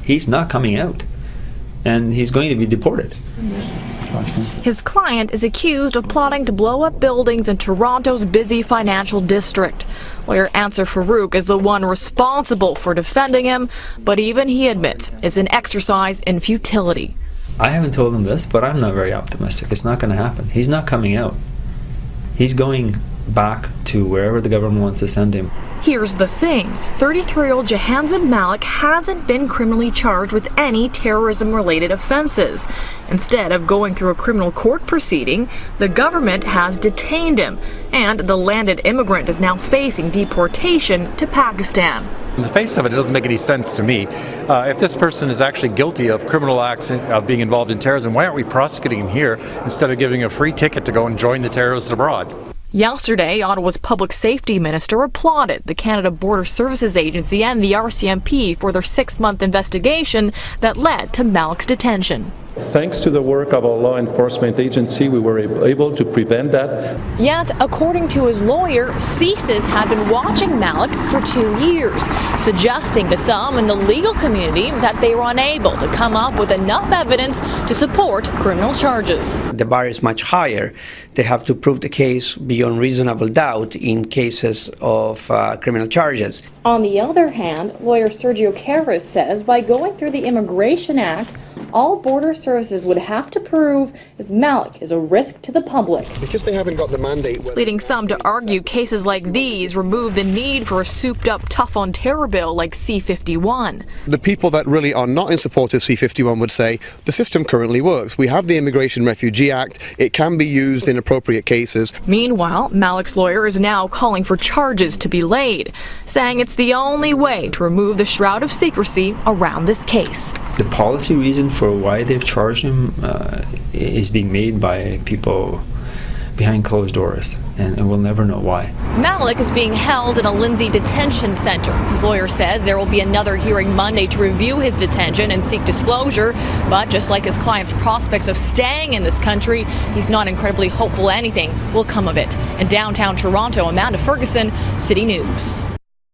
he's not coming out, and he's going to be deported. His client is accused of plotting to blow up buildings in Toronto's busy financial district. Lawyer Anser Farooq is the one responsible for defending him, but even he admits it's an exercise in futility. I haven't told him this, but I'm not very optimistic. It's not going to happen. He's not coming out. He's going back to wherever the government wants to send him. Here's the thing. 33-year-old Jahanzeb Malik hasn't been criminally charged with any terrorism-related offenses. Instead of going through a criminal court proceeding, the government has detained him, and the landed immigrant is now facing deportation to Pakistan. In the face of it, it doesn't make any sense to me. If this person is actually guilty of criminal acts of being involved in terrorism, why aren't we prosecuting him here instead of giving a free ticket to go and join the terrorists abroad? Yesterday, Ottawa's public safety minister applauded the Canada Border Services Agency and the RCMP for their 6-month investigation that led to Malik's detention. Thanks to the work of our law enforcement agency, we were able to prevent that. Yet, according to his lawyer, CSIS had been watching Malik for 2 years, suggesting to some in the legal community that they were unable to come up with enough evidence to support criminal charges. The bar is much higher. They have to prove the case beyond reasonable doubt in cases of criminal charges. On the other hand, lawyer Sergio Carras says by going through the Immigration Act, all border services would have to prove if Malik is a risk to the public. Because they haven't got the mandate. Leading some to argue cases like these remove the need for a souped-up tough-on-terror bill like C-51. The people that really are not in support of C-51 would say the system currently works. We have the Immigration Refugee Act. It can be used in appropriate cases. Meanwhile, Malik's lawyer is now calling for charges to be laid, saying it's the only way to remove the shroud of secrecy around this case. The policy reason for why they've charged him is being made by people behind closed doors, and we'll never know why. Malik is being held in a Lindsay detention center. His lawyer says there will be another hearing Monday to review his detention and seek disclosure, but just like his client's prospects of staying in this country, he's not incredibly hopeful anything will come of it. In downtown Toronto, Amanda Ferguson, City News.